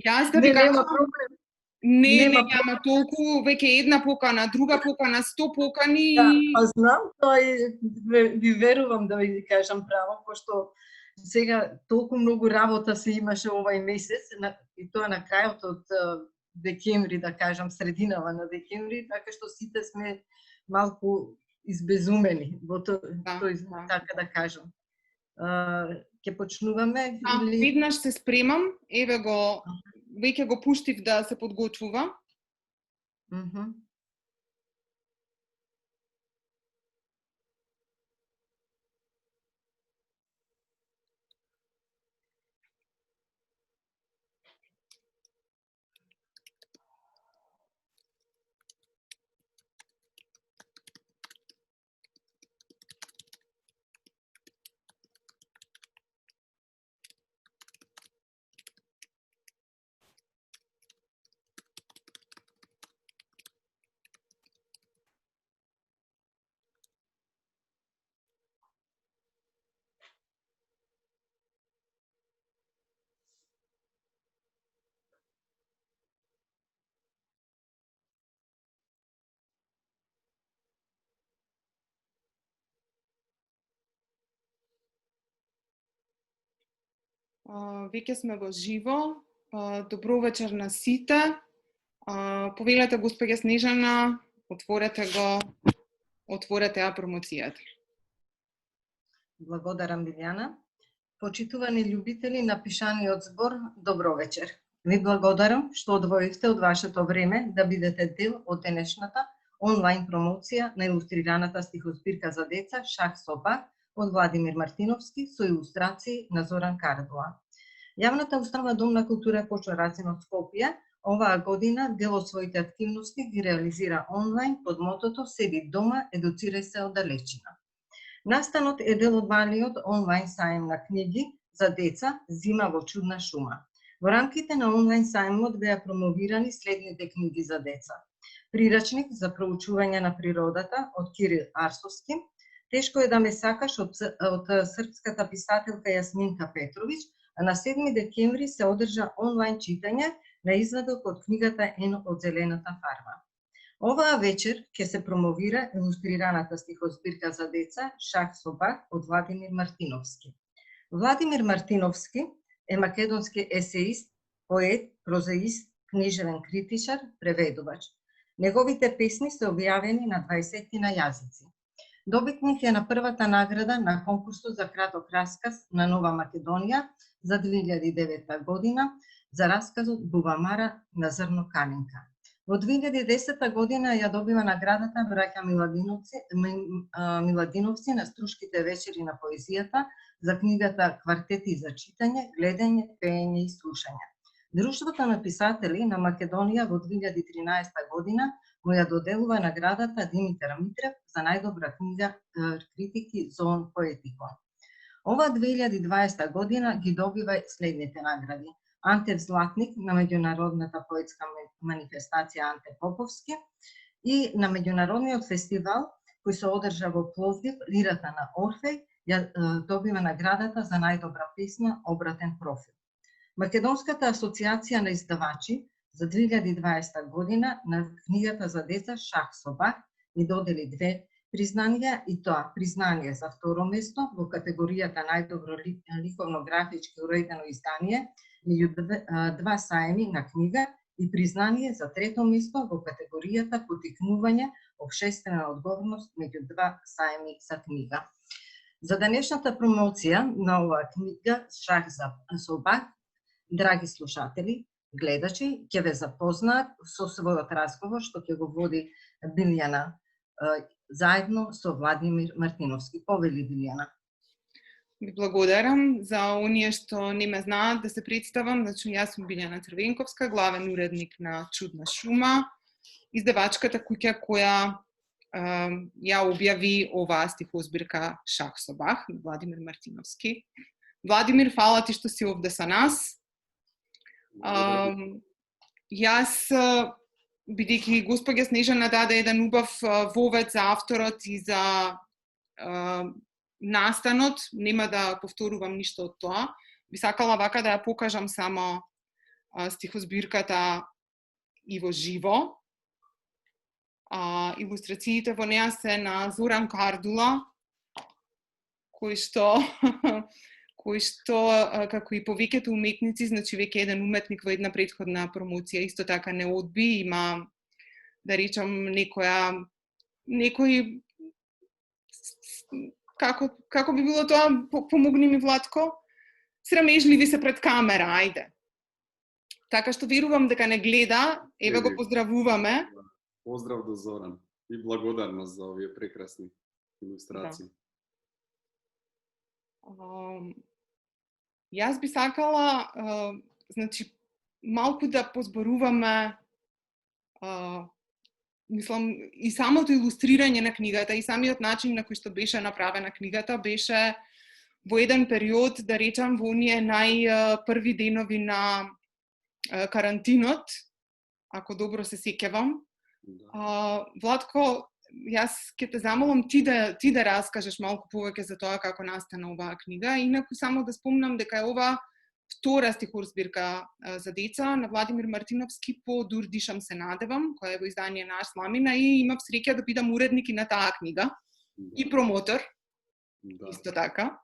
Јас да ви нема кажам, проблем. не, Нема ама толку, веќе една покана, друга покана, 100 покани Да, и... па знам, тоа ви верувам да ви кажам право, пошто сега толку многу работа се имаше овај месец, и тоа на крајот од декември, да кажам, срединава на декември, така што сите сме малку избезумени во тој, така да кажам. Ќе почнуваме или... Веднаш се спремам, еве го, веќе го пуштив да се подготвува. Веќе сме во живо. Добро вечер на сите. Повелете, госпоѓа Снежана, отворете ја промоцијата. Благодарам, Билјана. Почитувани љубители на пишаниот збор, добро вечер. Ви благодарам што одвоивте од вашето време да бидете дел од денешната онлайн промоција на илустрираната стихозбирка за деца Шах со бак од Владимир Мартиновски со илустрации на Зоран Карадуа. Јавната установа Дом на култура Кочо Рацин од Скопје оваа година дел од своите активности ги реализира онлайн под мотото Седи дома, едуцирај се од далечина. Настанот е дел од малиот онлайн сајм на книги за деца Зима во чудна шума. Во рамките на онлайн сајмот беа промовирани следните книги за деца: Прирачник за проучување на природата од Кирил Арсовски, Тешко е да ме сакаш од српската писателка Јасминка Петровиќ, а на 7 декември се одржа онлайн читање на извадок од книгата Ено од зелената фарма. Оваа вечер ќе се промовира илустрираната стихозбирка за деца Шах со бак од Владимир Мартиновски. Владимир Мартиновски е македонски есеист, поет, прозаист, книжевен критичар, преведувач. Неговите песни се објавени на 20 јазици. Добитник е на првата награда на конкурсот за краток расказ на Нова Македонија за 2009 година за расказот Бубамара на Зрно Калинка. Во 2010 година ја добива наградата Браќа Миладиновци на Струшките вечери на поезијата за книгата Квартети за читање, гледање, пеење и слушање. Друштвото на писатели на Македонија во 2013 година му ја доделува наградата Димитар Митрев за најдобра книга критики Зон Поетико. Ова 2020 година ги добива следните награди: Антев Златник на меѓународната поетска манифестација Анте Поповски и на меѓународниот фестивал кој се одржа во Пловдив, Лирата на Орфеј, ја добива наградата за најдобра песна Обратен профил. Македонската асоциација на издавачи за 2020 година на книгата за деца Шах со бак ни додели 2 признанија, и тоа признание за второ место во категоријата најдобро ликовно графички уредено издание меѓу 2 сајми на книга и признание за трето место во категоријата потикнување општествена одговорност меѓу 2 сајми за книга. За денешната промоција на оваа книга Шах со бак, драги слушатели, гледачи, ќе ве запознаат со својот разговор што ќе го води Билјана заедно со Владимир Мартиновски. Повели, Билјана. Ви благодарам за оние што не ме знаат, да се представам. Значи, јас сум Билјана Црвенковска, главен уредник на Чудна шума, издавачката куќа која ја објави оваа стихозбирка Шах со бак, Владимир Мартиновски. Владимир, фала ти што си овде со нас. Јас, бидејќи госпоѓа Снежана даде еден убав вовед за авторот и за настанот, нема да повторувам ништо од тоа. Би сакала вака да ја покажам само стихозбирката и во живо. Илустрациите во неа се на Зоран Кардула, кој што како и повеќето уметници, значи веќе еден уметник во една претходна промоција исто така не одби, има, да речам, некој како би било тоа, помогни ми Владко, срамежливи се пред камера, ајде. Така што верувам дека не гледа, еве го поздравуваме. Поздрав до Зоран и благодарност за овие прекрасни илустрации. Јас би сакала, значи, малку да позборуваме, мислам, и самото илустрирање на книгата, и самиот начин на кој што беше направена книгата, беше во еден период, да речам, во оние најпрви денови на карантинот, ако добро се сеќавам. Владко, јас ќе те замолам ти да раскажеш малку повеќе за тоа како настана оваа книга. Инаку само да спомнам дека е ова втора стихозбирка за деца на Владимир Мартиновски по Дур дишам се надевам, која е во издание на Сламина, и имав среќа да бидам уредник и на таа книга и промотор. Исто така.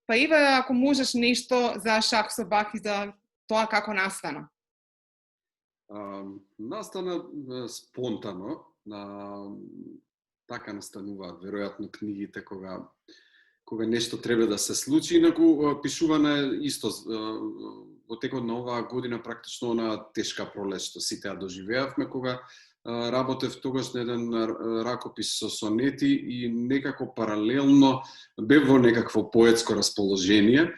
Па еве ако можеш нешто за Шах со Бах и за тоа како настана. Настана спонтано, така настануваат веројатно книгите кога нешто треба да се случи, инаку пишуване исто во текот на оваа година практично на тешка пролет што сите ја доживеавме, кога работев тогаш на еден ракопис со сонети и некако паралелно бев во некакво поетско расположение.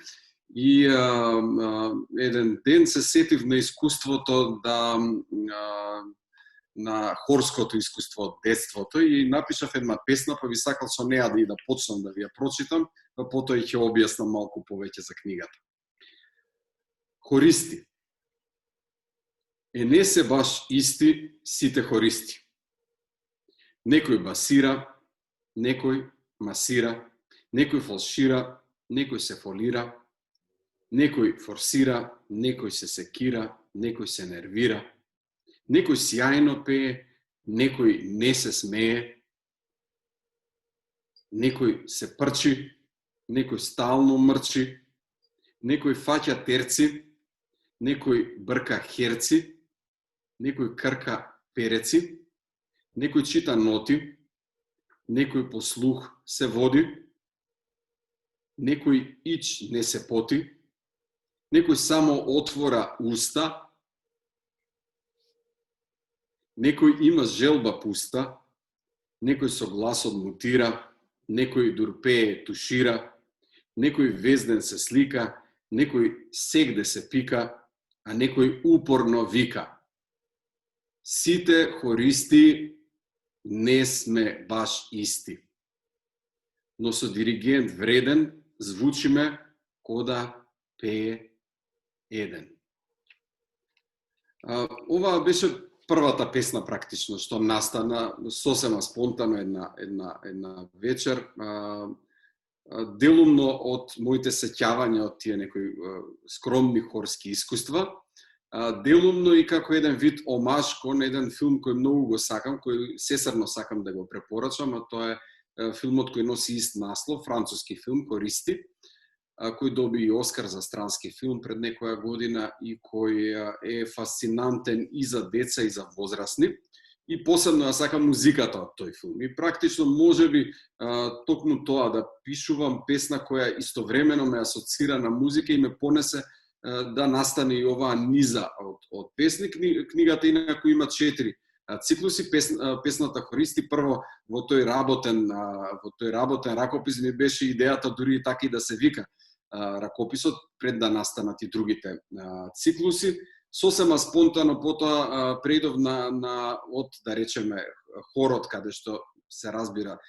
И еден ден се сетив на искуството на хорското искуство од детството и напишав една песна, па би сакал со неа да почнам да ви ја прочитам, па потоа ќе објаснам малку повеќе за книгата. Хористи. Не се баш исти сите хористи. Некој басира, некој масира, некој фалшира, некој се фолира, некој форсира, некој се секира, некој се нервира, некој сјајно пее, некој не се смее, некој се прчи, некој стално мрчи, некој фаќа терци, некој брка херци, некој крка переци, некој чита ноти, некој по слух се води, некој ич не се поти, некој само отвора уста, некој има желба пуста, некој со гласот мутира, некој дурпее тушира, некој везден се слика, некој сегде се пика, а некој упорно вика. Сите хористи не сме баш исти, но со диригент вреден звучиме кода пее еден. Ова беше првата песна практично што настана сосема спонтано една вечер, делумно од моите сеќавања од тие некои скромни хорски искуства, делумно и како еден вид омаж кон еден филм кој многу го сакам, кој сесрно сакам да го препорачам, а тоа е филмот кој носи ист наслов, француски филм Хористи, кој доби и Оскар за странски филм пред некоја година и кој е фасцинантен и за деца и за возрастни. И посебно ја сакам музиката од тој филм. И практично можеби токму тоа да пишувам песна која истовремено ме асоцира на музика и ме понесе да настане и оваа низа од песни. Книгата инаку има 4 циклуси. Песната Хористи прво во тој работен ракопис ми беше идејата дури и така и да се вика ракописот пред да настанат и другите циклуси. Сосема спонтано потоа преидов од, да речеме, хорот, каде што се разбира,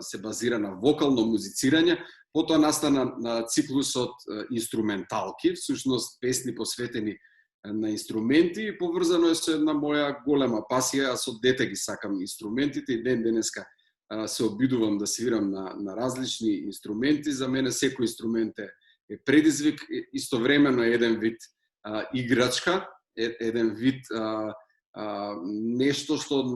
се базира на вокално музицирање, потоа настана циклусот инструменталки, всушност песни посветени на инструменти, и поврзано е со една моја голема пасија, аз од дете ги сакам инструментите и денеска се обидувам да свирам на различни инструменти. За мене секој инструмент е предизвик, истовремено е еден вид играчка, еден вид нешто што од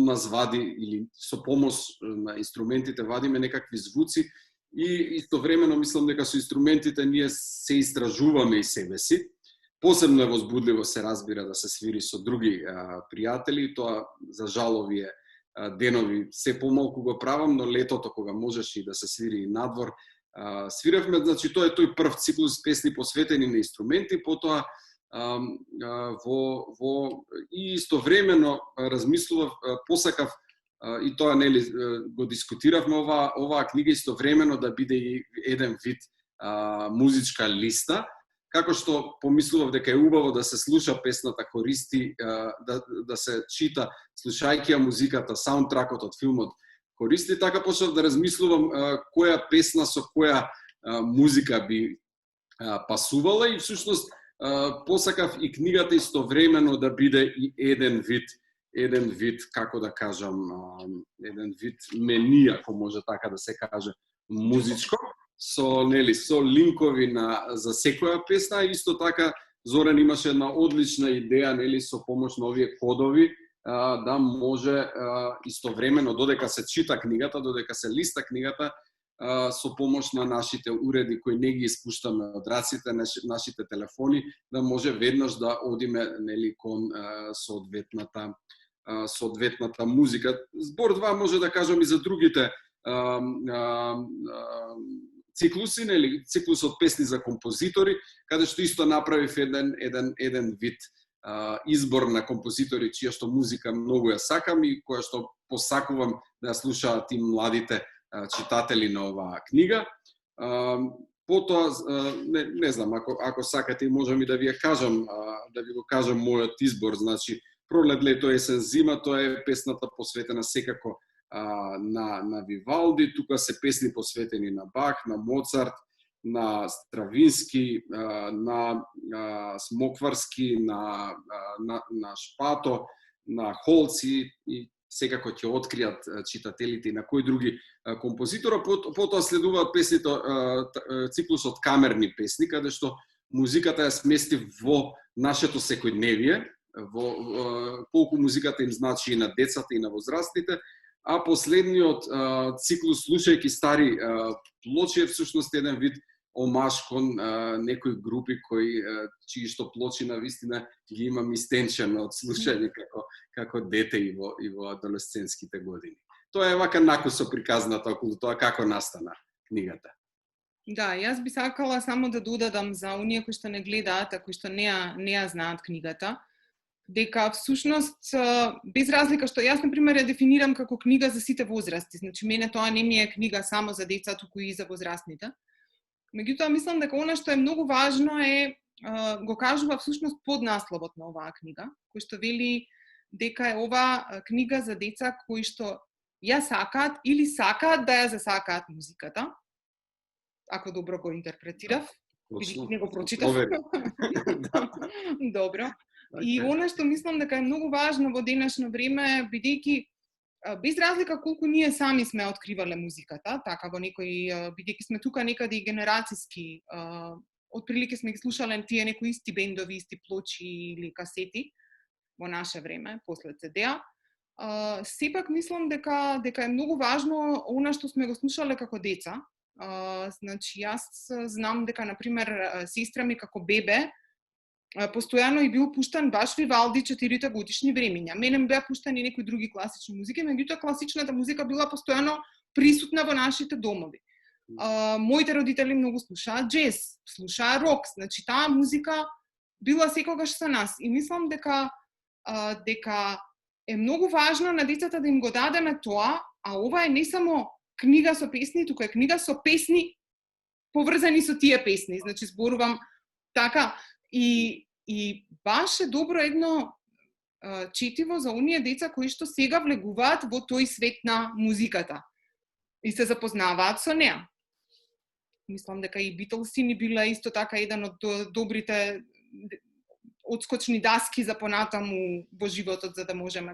нас вади или со помош на инструментите вадиме некакви звуци и истовремено мислам дека со инструментите ние се истражуваме и себе си. Посебно е возбудливо се разбира да се свири со други пријатели, тоа за жал овие денови се помалку го правам, но летото кога можеше и да се свири и надвор, свиревме, значи тоа е тој прв циклус песни посветени на инструменти, потоа и истовремено размислував, посакав и тоа нели го дискутиравме оваа книга истовремено да биде и еден вид музичка листа, како што помислував дека е убаво да се слуша песната Хористи, да се чита слушајќи ја музиката, саундтракот од филмот Хористи, така почнав да размислувам која песна со која музика би пасувала и всушност посакав и книгата истовремено да биде и еден вид, како да кажам, еден вид мени, ако може така да се каже, музичко, со линкови за секоја песна, и исто така Зоран имаше една одлична идеја, со помош на овие кодови, да може истовремено, додека се чита книгата, додека се листа книгата, со помош на нашите уреди кои не ги испуштаме од раците, нашите телефони, да може веднаш да одиме кон соодветната музика. Збор два може да кажам и за другите циклуси, циклусот песни за композитори, каде што исто направив еден вид избор на композитори чија што музика многу ја сакам и која што посакувам да ја слушаат и младите читатели на оваа книга. Потоа, не знам, ако сакате и можам и да ви ја кажам, да ви го кажам мојот избор, значи Пролет, лето, есен, зима, тоа е песната посветена секако на Вивалди, тука се песни посветени на Бах, на Моцарт, на Стравински, на Смокварски, на Шпато, на Холци и секако ќе откријат читателите и на кои други композитора. Потоа следуваат песните, циклусот камерни песни, каде што музиката ја смести во нашето секојдневие, во колку музиката им значи и на децата и на возрастните, а последниот циклус слушајќи стари плочи е всушност еден вид омаж кон некои групи чии што плочи на вистина ги имам истенчено од слушање како дете и во адолесцентските години. Тоа е вака накусо приказната околу тоа како настана книгата. Да, јас би сакала само да додадам за оние кои што не гледаат, а кои што не ја знаат книгата, дека всушност, без разлика што јас, например, ја дефинирам како книга за сите возрасти, значи мене тоа не ми е книга само за деца, туку и за возрастните. Меѓутоа, мислам дека она што е многу важно го кажува всушност поднасловот на оваа книга, кој што вели дека е ова книга за деца кои што ја сакаат или сакаат да ја засакаат музиката, ако добро го интерпретирав, не го прочитав. Добро. И она што мислам дека е многу важно во денешно време, бидејќи без разлика колку ние сами сме откривале музиката, така во некои, бидејќи сме тука некаде и генерацијски, отприлике сме ги слушале тие некои исти бендови, исти плочи или касети во наше време, после CD-а. Сепак мислам дека е многу важно она што сме го слушале како деца. Значи, јас знам дека, например, сестра ми како бебе, постојано и бил пуштан баш Вивалди 4 годишни времиња. Мене ми беа пуштани некои други класични музики, меѓутоа класичната музика била постојано присутна во нашите домови. Моите родители многу слушаат джез, слушаат рок, значи таа музика била секогаш со нас. И мислам дека е многу важно на децата да им го дадеме тоа, а ова е не само книга со песни, туку е книга со песни поврзани со тие песни. Значи зборувам така. И баш е добро едно четиво за оние деца кои што сега влегуваат во тој свет на музиката и се запознаваат со неа. Мислам дека и Битлси ни била исто така еден од добрите одскочни даски за понатаму во животот, за да можеме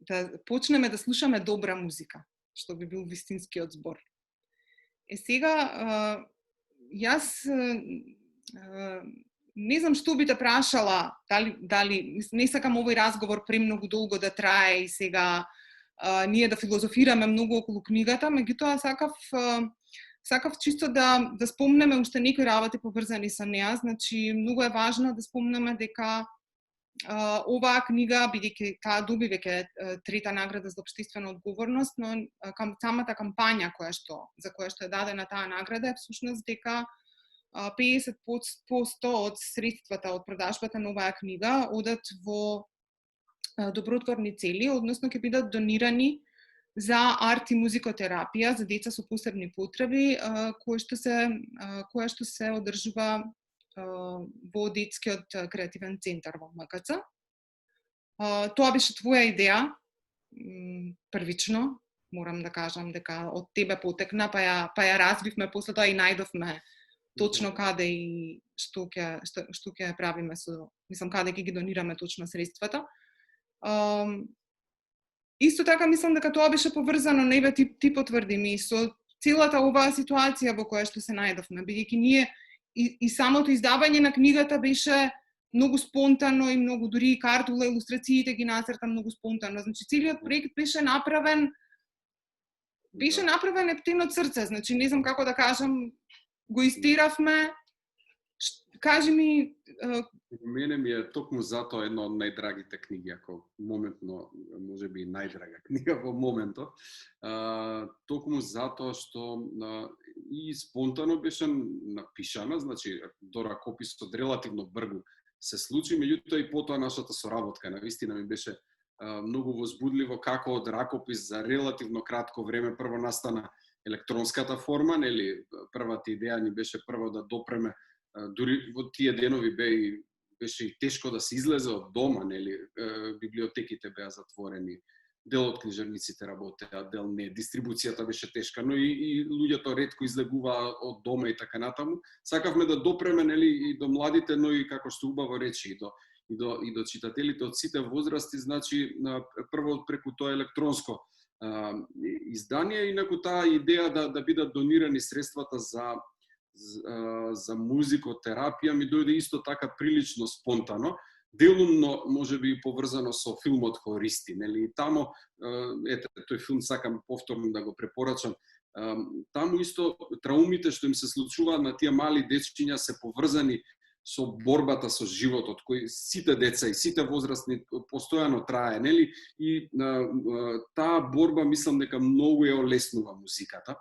да почнеме да слушаме добра музика, што би бил вистинскиот збор. Сега Јас не знам што би те прашала, дали не сакам овој разговор премногу долго да трае и сега ние да филозофираме многу околу книгата, меѓутоа сакав чисто да спомнеме уште некои работи поврзани со неа. Значи, многу е важно да спомнеме дека оваа книга, бидејќи таа доби веќе трета награда за општествена одговорност, но самата кампања за која што е дадена таа награда е всушност дека 50% од средствата од продажбата на оваа книга одат во добротворни цели, односно ќе бидат донирани за арт и музикотерапија за деца со посебни потреби, која што се одржува во детскиот креативен центар во МКЦ. Тоа беше твоја идеја, првично, морам да кажам дека од тебе потекна, па ја развивме, после тоа и најдовме точно каде и што ќе правиме каде ќе ги донираме точно средствата. Исто така мислам дека тоа беше поврзано, неве ти потврди ми, со целата оваа ситуација во која што се најдовме, бидејќи ние и самото издавање на книгата беше многу спонтано и многу дури и картула, илустрациите ги нацрта многу спонтано. Значи целиот проект беше направен ептен од срце, значи не знам како да кажам, го истеравме. Кажи ми... Мене ми е токму затоа една од најдрагите книги, ако моментно, може би најдрага книга во моментот. Токму затоа што и спонтано беше напишана, значи до ракописот релативно брзо се случи, меѓутоа и потоа нашата соработка навистина ми беше многу возбудливо како од ракопис за релативно кратко време прво настана електронската форма, нели првата идеја ни беше прво да допреме, дури во тие денови беше и тешко да се излезе од дома, нели библиотеките беа затворени, дел од книжарниците работеа, дел не, дистрибуцијата беше тешка, но и луѓето ретко излегуваа од дома и така натаму. Сакавме да допреме, нели, и до младите, но и како што убаво речи и до читателите од сите возрасти, значи прво преку тоа електронско издание, инаку таа идеја да бидат донирани средствата за музикотерапија ми дојде исто така прилично спонтано, делумно можеби поврзано со филмот Хористи, нели, и таму тој филм сакам повторно да го препорачам. Таму исто траумите што им се случуваат на тие мали дечиња се поврзани со борбата со животот, кој сите деца и сите возрастни постојано трае, нели? И таа борба мислам дека многу ја олеснува музиката.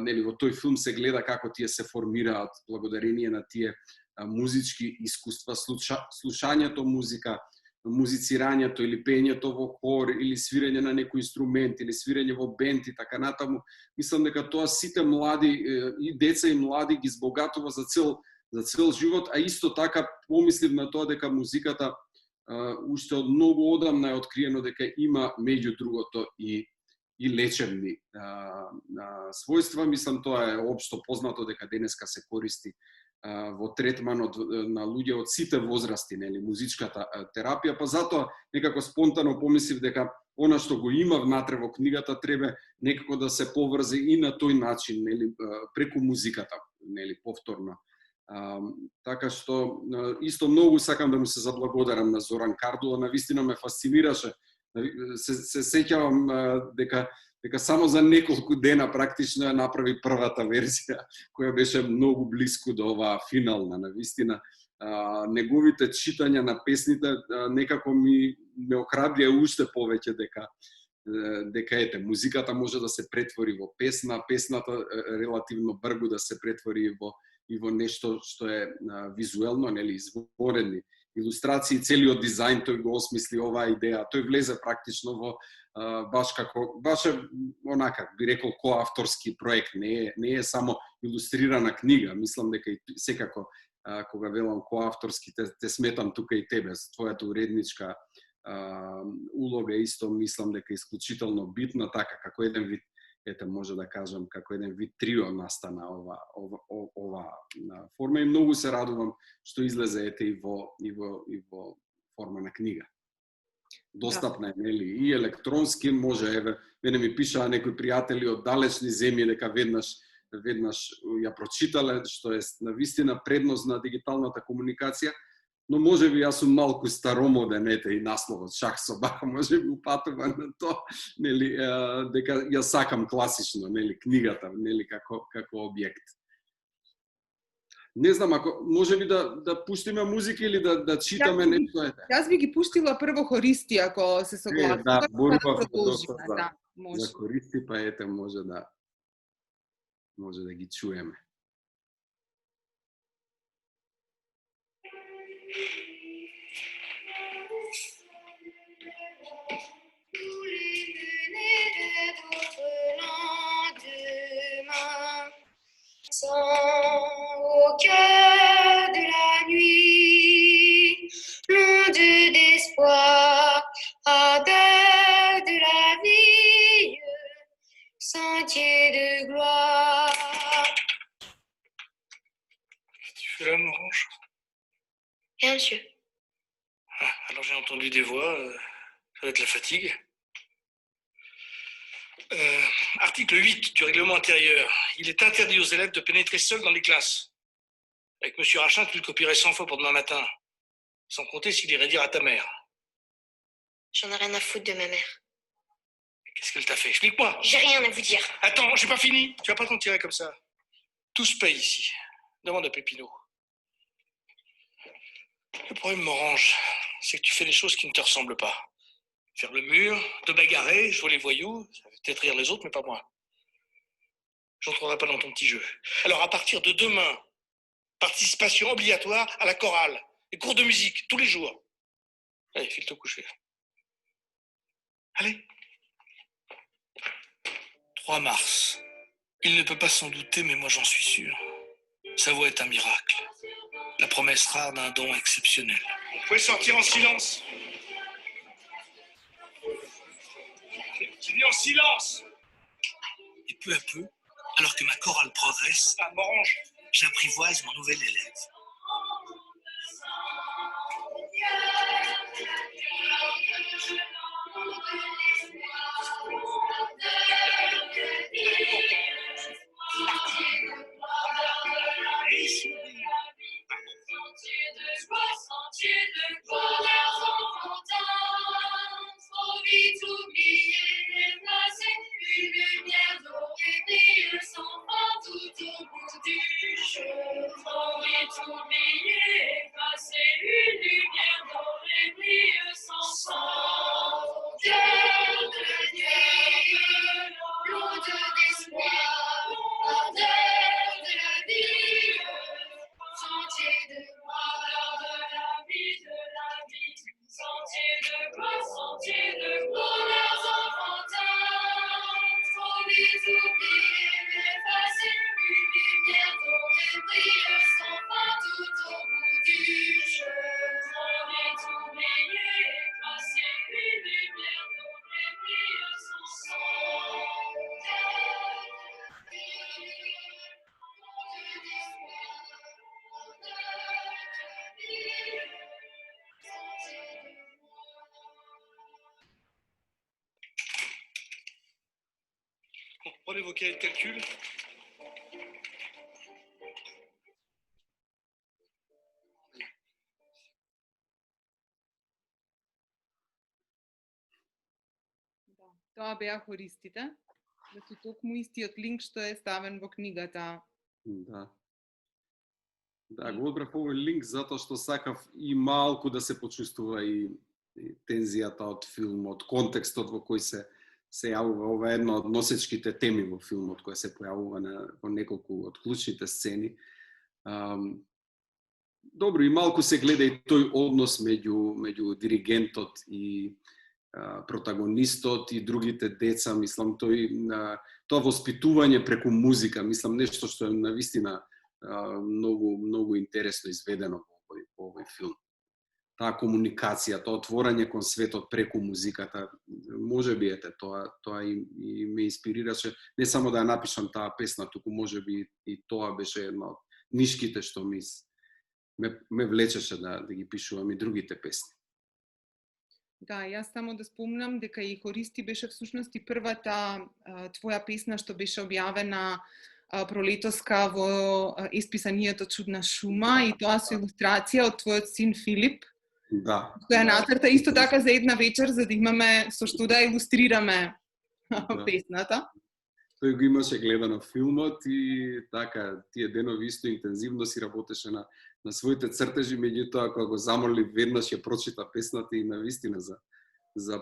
Нели, во тој филм се гледа како тие се формираат благодарение на тие музички искуства, слушањето музика, музицирањето или пењето во хор или свирење на некој инструмент или свирење во бенд и така натаму. Мислам дека тоа сите млади и деца и млади ги збогатува за цел живот, а исто така помислив на тоа дека музиката уште од многу одамна е откриено дека има меѓу другото и лечебни својства. Мислам тоа е општо познато дека денеска се користи во третманот на луѓе од сите возрасти, нели, музичката терапија, па затоа некако спонтано помислив дека она што го има внатре во книгата треба некако да се поврзе и на тој начин, нели, преку музиката, нели, повторно. Така што исто многу сакам да му се заблагодарам на Зоран Кардула, навистина ме фасцинираше. Се сеќавам дека само за неколку дена практично ја направи првата верзија, која беше многу близко до оваа финална. Навистина, неговите читања на песните некако ме охрабрија уште повеќе дека музиката може да се претвори во песна, песната релативно брзо да се претвори и во нешто што е визуелно, нели, изворени илустрации, целиот дизајн тој го осмисли оваа идеја. Тој влезе практично во баш онака, би рекол, коавторски проект, не е само илустрирана книга. Мислам дека и секако кога велам коавторски те сметам тука и тебе, твојата уредничка улога исто мислам дека е исклучително битна, така како еден вид, може да кажам, како еден вид трио настана ова форма и многу се радувам што излезе и во форма на книга. Достапна е, нели, и електронски, може, мене ми пишаа некои пријатели од далечни земји дека веднаш веднаш ја прочитале, што е навистина предност на дигиталната комуникација, но може би јас сум малку старомоден, ете и насловот Шах собака може би упатува на тоа, нели, дека ја сакам класично, нели, книгата, нели, како објект. Не знам, ако може би да пуштиме музика или да читаме нешто, ете. Јас би ги пуштила прво хористи, ако се согласува, Да, борба продолжиме, да, за хористи, па ете може да ги чуеме. Au cœur de la nuit, monde d'espoir, ardeur de la vie, sentier de gloire. Tu fais là, Morange? Bien, monsieur. Ah, alors j'ai entendu des voix, ça va être la fatigue. Article 8 du règlement intérieur. Il est interdit aux élèves de pénétrer seuls dans les classes. Avec monsieur Rachin, tu le copierais 100 fois pour demain matin. Sans compter s'il irait dire à ta mère. J'en ai rien à foutre de ma mère. Qu'est-ce qu'elle t'a fait? Explique-moi. J'ai rien à vous dire. Attends, j'ai pas fini. Tu vas pas t'en tirer comme ça. Tout se paye ici. Demande à Pépino. Le problème, Morange, c'est que tu fais des choses qui ne te ressemblent pas. Faire le mur, te bagarrer, jouer les voyous, ça fait peut-être rire les autres, mais pas moi. J'entrerai pas dans ton petit jeu. Alors, à partir de demain, participation obligatoire à la chorale et cours de musique tous les jours. Allez, file te coucher. Allez. 3 mars. Il ne peut pas s'en douter, mais moi j'en suis sûr. Sa voix est un miracle. La promesse rare d'un don exceptionnel. Vous pouvez sortir en silence. Je dis en silence. Et peu à peu, alors que ma chorale progresse, à Morange, j'apprivoise mon nouvel élève. Prenez vos cahiers de calcul. Тоа беа хористите. Значи, токму истиот линк што е ставен во книгата. Да. Да, го одбрав овој линк затоа што сакав и малку да се почувствува и тензијата од филмот, контекстот во кој се јавува. Ова е една од носечките теми во филмот, која се појавува во неколку од клучните сцени. Добро, и малку се гледа и тој однос меѓу диригентот и протагонистот и другите деца, мислам, тоа воспитување преку музика, мислам, нешто што е навистина многу интересно изведено во овој филм. Таа комуникација, тоа отворање кон светот преку музиката, може би тоа и ме инспирираше не само да ја напишам таа песна, туку може би и тоа беше една од нишките што ме влечеше да ги пишувам и другите песни. Да, јас само да спомнам дека и хористи беше всушност и првата твоја песна што беше објавена пролетоска во исписанието Чудна шума и тоа со илустрација од твојот син Филип. Да. Која нацрта исто така за една вечер за да имаме со што да илустрираме песната. Тој го имаше гледано филмот и така тие денови исто интензивно си работеше на своите цртежи, меѓутоа кога го замоли веднаш ја прочита песната и навистина за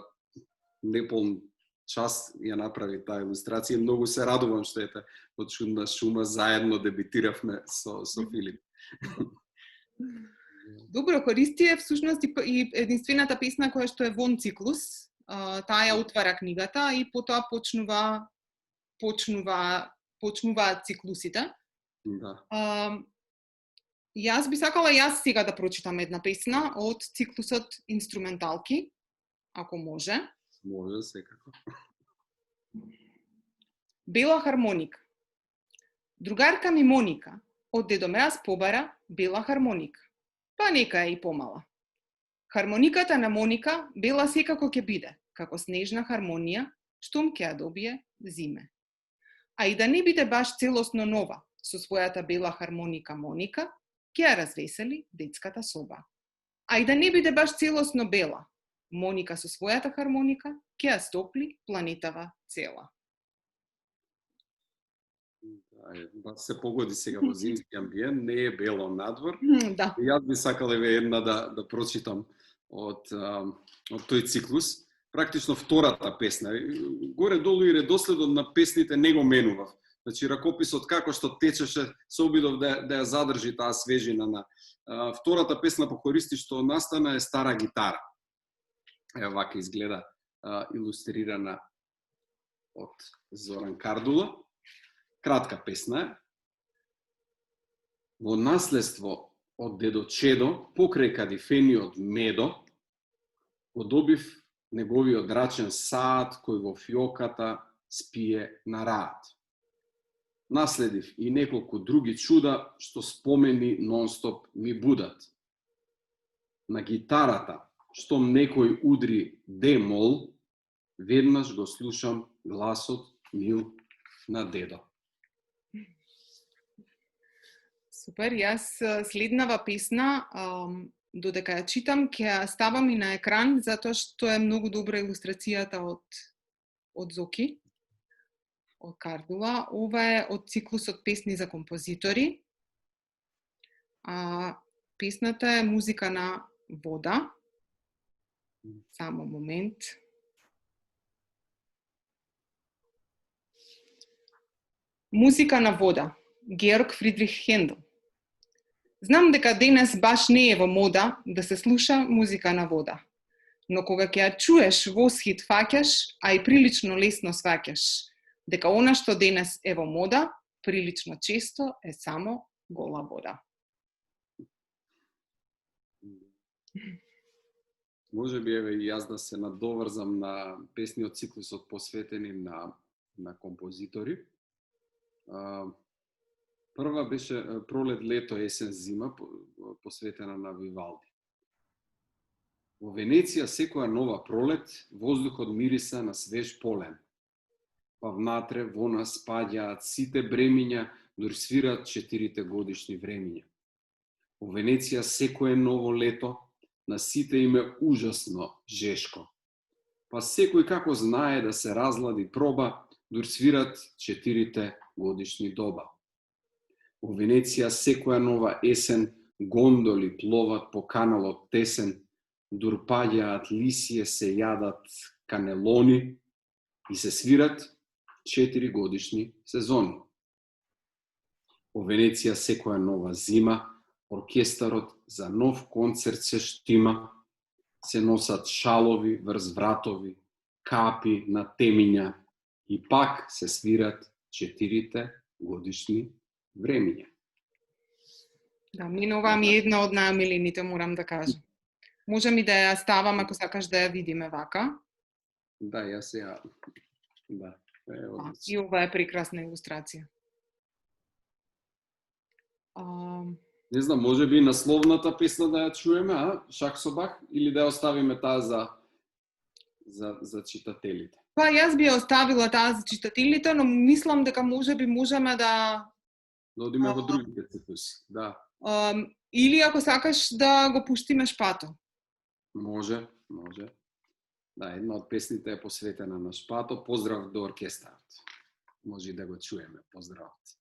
неполн час ја направи таа илустрација. Многу се радувам што ете од Чудна шума заедно дебитиравме со Филип. Добро, користи е всушност и единствената песна која што е вон циклус. Таа ја отвара книгата и потоа почнуваат циклусите. Да. Јас би сакала сега да прочитам една песна од циклусот инструменталки, ако може. Може, секако. Бела хармоника. Другарка ми Моника од дедо Мраз побара бела хармоника. Па нека е и помала. Хармониката на Моника бела секако ќе биде, како снежна хармонија, штом ќе ја добие зиме. А и да не биде баш целосно нова, со својата бела хармоника Моника, ќе ја развесели детската соба. А и да не биде баш целосно бела, Моника со својата хармоника ќе ја стопли планетава цела. Да, се погоди сега во зимски амбиент, не е бело надвор. Да. Јас би сакал една да прочитам од тој циклус. Практично втората песна. Горе-долу и редоследот на песните не го менував. Значи, ракописот како што течеше, се обидов да ја задржи таа свежина на втората песна по користи што настана е Стара гитара. Ева вака изгледа илустрирана од Зоран Кардула. Кратка песна е. Во наследство од дедо Чедо, покрај кадифениот Медо, го добив неговиот рачен саат кој во фиоката спие на раат. Наследив и неколку други чуда што спомени нонстоп ми будат. На гитарата, штом некој удри демол, веднаш го слушам гласот мил на дедо. Супер, јас следнава песна, додека ја читам, ќе ја ставам и на екран, затоа што е многу добра илустрацијата од Зоки, од Кардула. Ова е од циклусот Песни за композитори. Песната е Музика на вода. Само момент. Музика на вода. Георг Фридрих Хендел. Знам дека денес баш не е во мода да се слуша музика на вода. Но кога ќе ја чуеш восхит фаќаш, а и прилично лесно сваќаш дека она што денес е во мода, прилично често е само гола вода. Може би еве и јас да се надоврзам на песни од циклусот посветени на композитори. Прва беше Пролет, лето, есен, зима, посветена на Вивалди. Во Венеција секоја нова пролет, воздухот мириса на свеж полен. Па внатре во нас спаѓаат сите бремиња, дури свират 4 годишни времиња. Во Венеција секое ново лето, на сите им е ужасно жешко. Па секој како знае да се разлади проба, дури свират 4 годишни доба. Во Венеција секоја нова есен, гондоли пловат по каналот тесен, дур паѓаат лисие, се јадат канелони и се свират 4 годишни сезони. Во Венеција секоја нова зима, оркестарот за нов концерт се штима, се носат шалови врз вратови, капи на темиња и пак се свират 4 годишни времиња. Да, минува ми една од најомилените, морам да кажам. Може ми да ја ставам ако сакаш да ја видиме вака? Да, јас ја... Да, е одлично. И ова е прекрасна илустрација. Не знам, може би насловната песна да ја чуеме, Шах со Бах, или да ја оставиме таа за читателите? Па јас би ја оставила таа за читателите, но мислам дека можеби можеме да Да одиме во другите цикуси, да. Или ако сакаш да го пуштиме Шпато. Може. Да, една од песните е посветена на Шпато. Поздрав до оркестарот. Може и да го чуеме. Поздравот.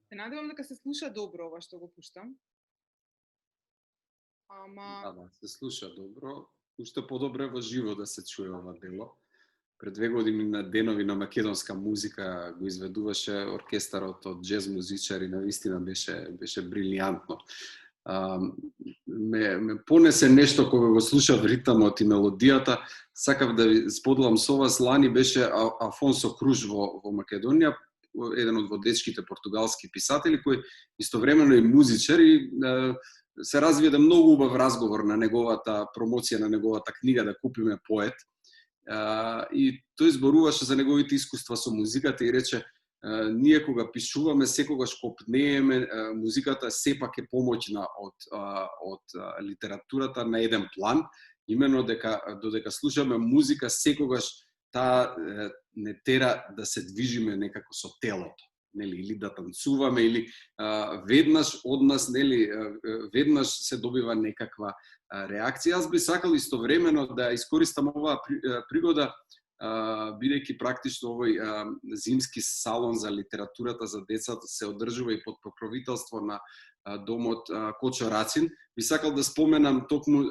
Се надевам дека се слуша добро ова што го пуштам. Ама Да, се слуша добро. Уште подобре во живо да се чуе ова дело. Пред 2 години на денови на македонска музика го изведуваше оркестарот од џез музичари, навистина беше брилијантно. Ме понесе нешто кога го слушав ритмот и мелодијата. Сакав да ви споделам со вас, лани беше Афонсо Круж во Македонија, еден од водечките португалски писатели, кој истовремено и музичар и се развиде многу убав разговор на неговата промоција на неговата книга Да купиме поет. И тој зборуваше за неговите искуства со музиката и рече: ние кога пишуваме, секогаш копнееме, музиката сепак е помоќна од литературата на еден план, именно додека слушаме музика, секогаш таа не тера да се движиме некако со телото, нели, или да танцуваме, или веднаш од нас, нели, веднаш се добива некаква реакција. Аз би сакал истовремено да искористам оваа пригода, бидејќи практично овој зимски салон за литературата за децата се одржува и под покровителство на домот Кочо Рацин. Би сакал да споменам токму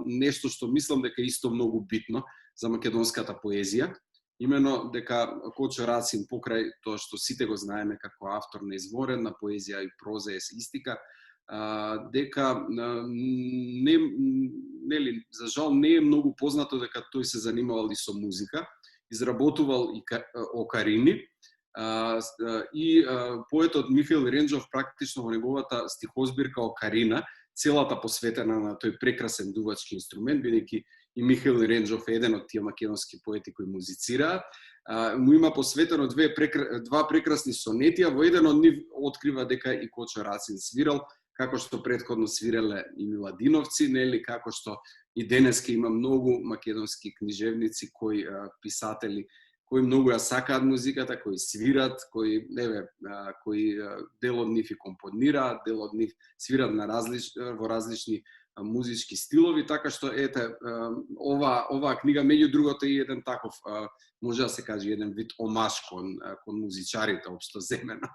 нешто што мислам дека е исто многу битно за македонската поезија. Имено дека Кочо Рацин, покрај тоа што сите го знаеме како автор на изворена поезија и проза и есеистика, дека нели, за жал не е многу познато дека тој се занимавал и со музика, изработувал и окарини, и поетот Михаил Ренџов практично во неговата стихозбирка Окарина, целата посветена на тој прекрасен дувачки инструмент, бидејќи и Михаил Ренџов е еден од тие македонски поети кои музицираат, му има посветено два прекрасни сонети, а во еден од нив открива дека и Кочо Рацин свирал, како што претходно свиреле и Миладиновци, нели, како што и денеска има многу македонски книжевници писатели кои многу ја сакаат музиката, кои свират, кои дел од нив и компонираат, дел од нив свират во различни музички стилови, така што ете оваа книга меѓу другото е еден таков, може да се каже, еден вид омаж кон музичарите општо земено.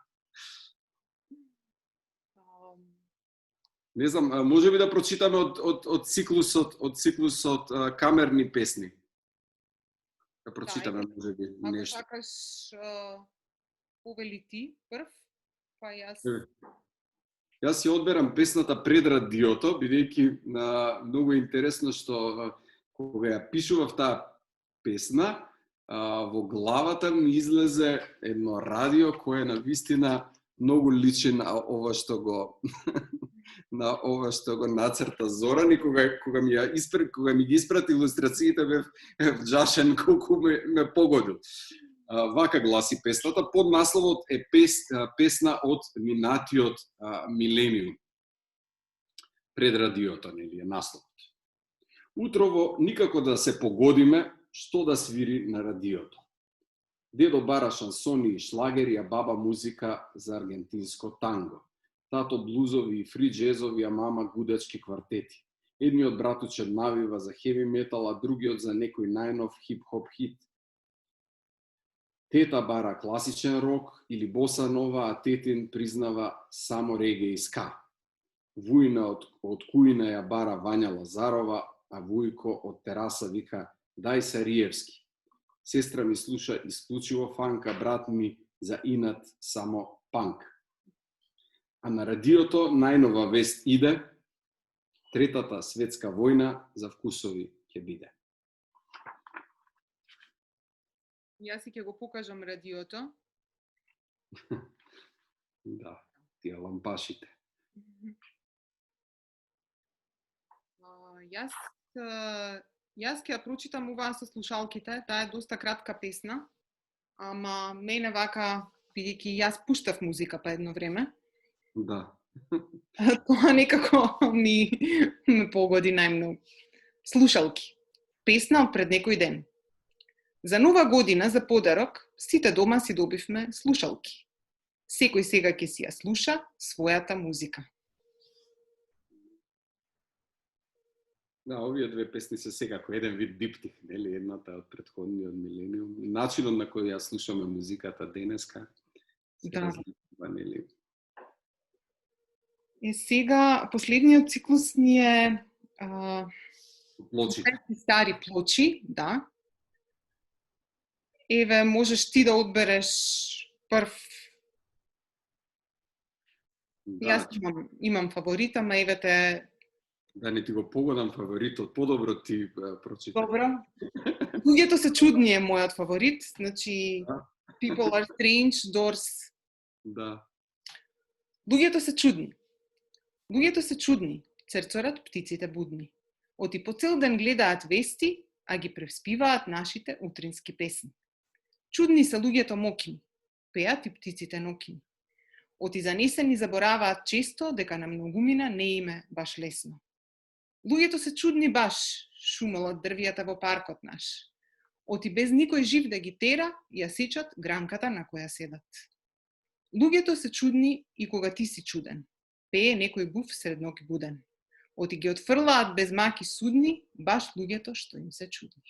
Не знам, може би да прочитаме од циклусот камерни песни. Да прочитаме, може би, нешто. Ако сакаш, повели ти прв, па јас... Јас си одберам песната Пред радиото, бидејќи многу интересно што кога ја пишував таа песна, во главата ми излезе едно радио кое навистина многу личи на ова што го нацрта Зоран, и кога ми ги испрати илустрациите бев жашен колку ме погодил. Вака гласи песната, под насловот е песна од минатиот милениум. Пред радиото, нели е насловот. Утрово никако да се погодиме што да свири на радиото. Дедо бара шансони и шлагери, а баба музика за аргентинско танго. Тато блузови и фри джезови, а мама гудачки квартети. Едниот братуче навива за хеви метал, а другиот за некој најнов хип-хоп хит. Тета бара класичен рок или боса нова, а тетин признава само реге и ска. Вујна од Кујна ја бара Вања Лазарова, а Вујко од тераса вика дај Сариевски. Сестра ми слуша исклучиво фанка, брат ми за инат само панк. А на радиото најнова вест иде, третата светска војна за вкусови ќе биде. Јас ќе го покажам радиото. Да, тие лампашите. Јас ќе ја прочитам оваа со слушалките, таа е доста кратка песна, ама мене вака, бидејќи јас пуштав музика по едно време. Да. Тоа некако ми погоди најмногу. Слушалки. Песна од пред некој ден. За нова година, за подарок, сите дома си добивме слушалки. Секој сега ќе си ја слуша својата музика. Да, овие две песни се секако еден вид диптих, нели, едната од претходниот милениум. Начинот на кој ја слушаме музиката денеска се разликува, нели. И сега, последниот циклус ни е Плочи. стари плочи, да. Еве, можеш ти да одбереш прв. Јас имам фаворита, ма еве те... Да не ти го погодам фаворитот, подобро ти прочита. Добро. Луѓето се чудни е мојот фаворит, значи People are strange, Doors. Да. Луѓето се чудни. Луѓето се чудни, црцорат птиците будни. Оти по цел ден гледаат вести, а ги преспиваат нашите утрински песни. Чудни се луѓето мокини, пеат и птиците нокини. Оти занесени забораваат често дека на многумина не име баш лесно. Луѓето се чудни баш, шумел од дрвијата во паркот наш. Оти без никој жив да ги тера, ја сечат гранката на која седат. Луѓето се чудни и кога ти си чуден. Пее некој буф сред ноќ буден. Оти ги отфрлаат без маки судни, баш луѓето што им се чудни.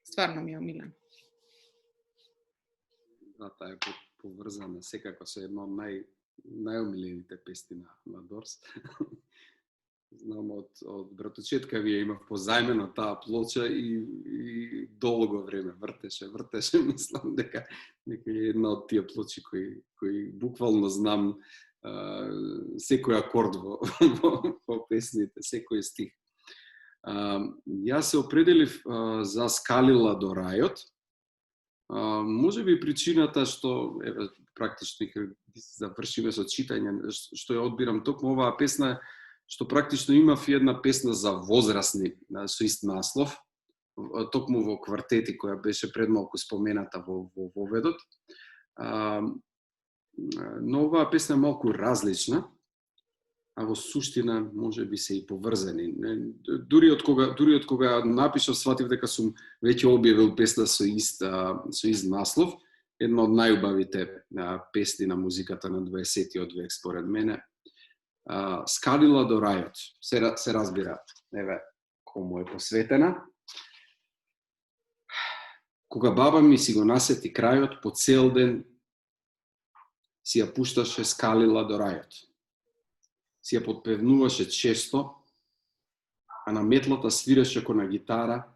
Стварно ми е омилен. Да, таа е поврзана секако со една од најомилените песни на Дорс. Знам од братучетка ви имав позајмено таа плоча и долго време вртеше, мислам дека е една од тие плочи кои буквално знам секој акорд во песните, секој стих. Јас се определив за Скалила до рајот. Може би причината што практично завршиме со читање, што ја одбирам токму оваа песна, што практично имав една песна за возрастни со ист наслов, токму во квартети која беше предмалку спомената во воведот. Но оваа песна е малку различна, а во суштина може би се и поврзани. Дури од кога напишав, сватив дека сум веќе објавил песна со ист наслов, една од најубавите песни на музиката на 20-тиот век според мене. Скалила до рајот. Се разбира, еве, кому е посветена. Кога баба ми си го насети крајот, по цел ден си ја пушташе Скалила до рајот. Си ја подпевнуваше често, а на метлата свиреше ко на гитара,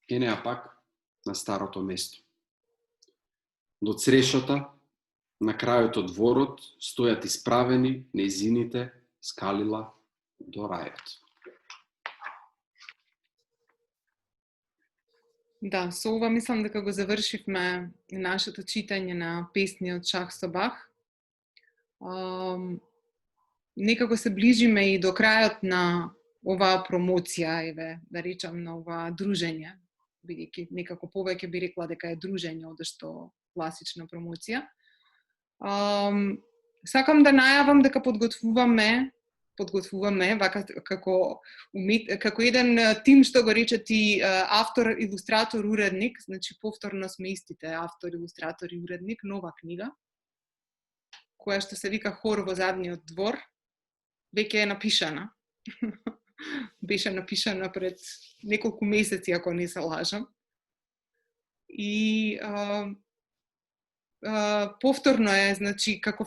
енеа пак на старото место. До црешата, на крајот од дворот, стојат исправени нејзините Скалила до рајот. Да, со ова мислам дека го завршивме нашето читање на песни од Шах со Бах. Некако се ближиме и до крајот на оваа промоција, еве, да речам, на оваа дружење, бидејќи некако повеќе би рекла дека е дружење одошто класична промоција. Сакам да најавам дека подготвуваме како еден тим што го рече ти автор, илустратор, уредник, значи повторно сме истите автор, илустратор и уредник, нова книга која што се вика Хор во задниот двор, веќе е напишана. Беше напишана пред неколку месеци, ако не се лажам. И повторно е, значи, како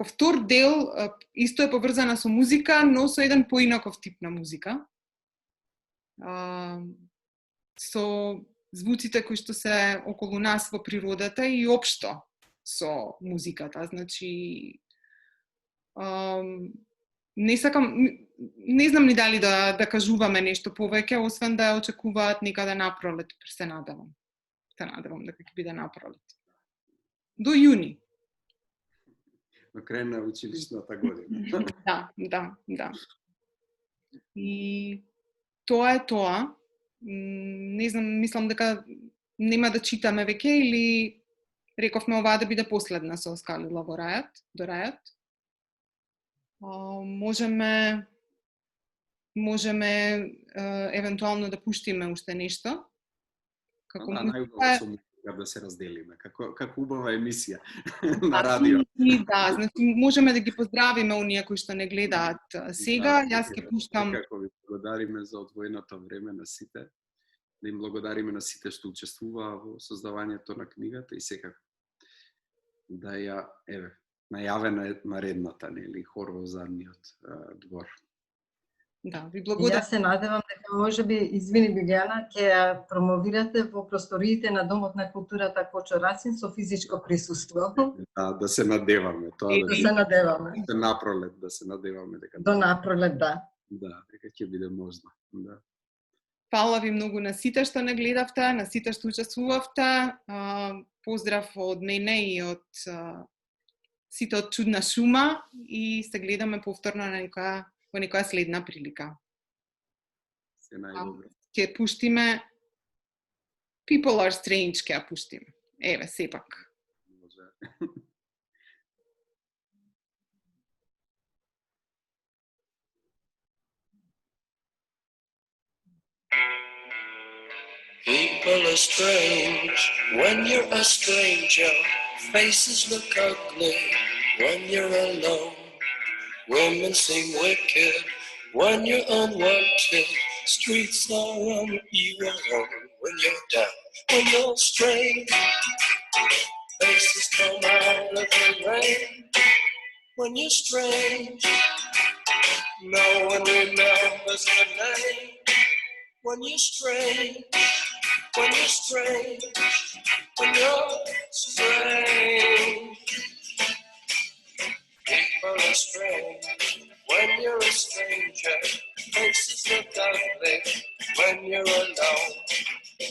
втор дел, исто е поврзана со музика, но со еден поинаков тип на музика. Со звуците кои што се околу нас во природата и општо со музиката. Значи, не знам ни дали да кажуваме нешто повеќе, освен да ја очекуваат некаде напролет, се надевам. Се надевам дека ќе биде напролет. До јуни. На крај на училишната година. Да. И тоа е тоа. Не знам, мислам дека нема да читаме веќе или рековме оваа да биде последна со Скалила до рајот. Можеме евентуално да пуштиме уште нешто. Како најубаво со музика да се разделиме, како убава емисија на радио. Да, значи можеме да ги поздравиме оние кои што не гледаат сега. Јас ќе пуштам. Како ви благодариме за одвоеното време на сите. Да им благодариме на сите што учествуваа во создавањето на книгата и секако да ја, еве, најавена е наредната, нели, хор во задниот двор. Да, ви И благодарам. јас се надевам дека можеби, извини Билјана, ќе ја промовирате во просториите на Домот на културата Кочо Расин со физичко присуство. Да се надеваме, тоа Да се надеваме. До напролет, да се надеваме дека До напролет, да. Да, дека ќе биде можно. Да. Фала ви многу на сите што не гледавте, на сите што учествувавте. Поздрав од мене и од сите од Чудна шума и се гледаме повторно на во некоја следна прилика. Се најдобро. Ќе пуштиме People Are Strange, ќе ја пуштиме. Еве, сепак. Може. People are strange when you're a stranger. Faces look ugly when you're alone. Women seem wicked when you're unwanted. Streets are uneven when you're down. When you're strange, faces come out of the rain. When you're strange, no one remembers your name. When you're strange, when you're strange, when you're strange. People are strange when you're a stranger. Faces look ugly when you're alone.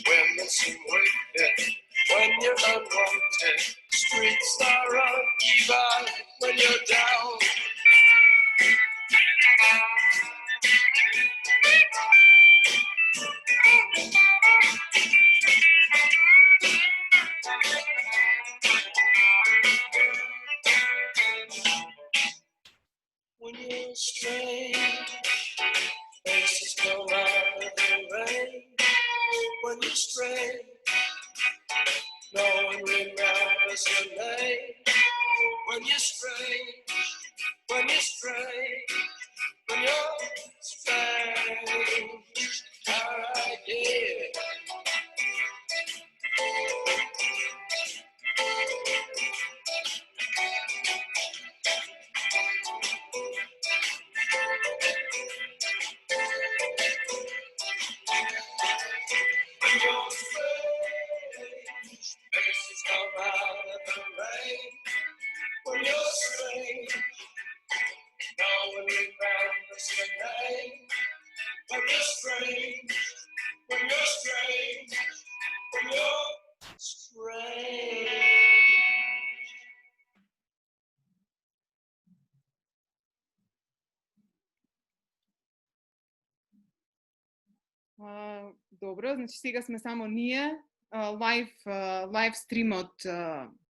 Women seem wicked when you're unwanted. Streets are uneven when you're down. When you're strange, faces come out of the rain. When you're strange, no one remembers your name. When you're strange, when you're strange, when you're strange. Alright, yeah. When you're strange, faces come out of the rain. When you're strange, no one remembers your name. When you're strange, when you're strange, when you're strange. Добро, значи сега сме само ние. Лайв стримот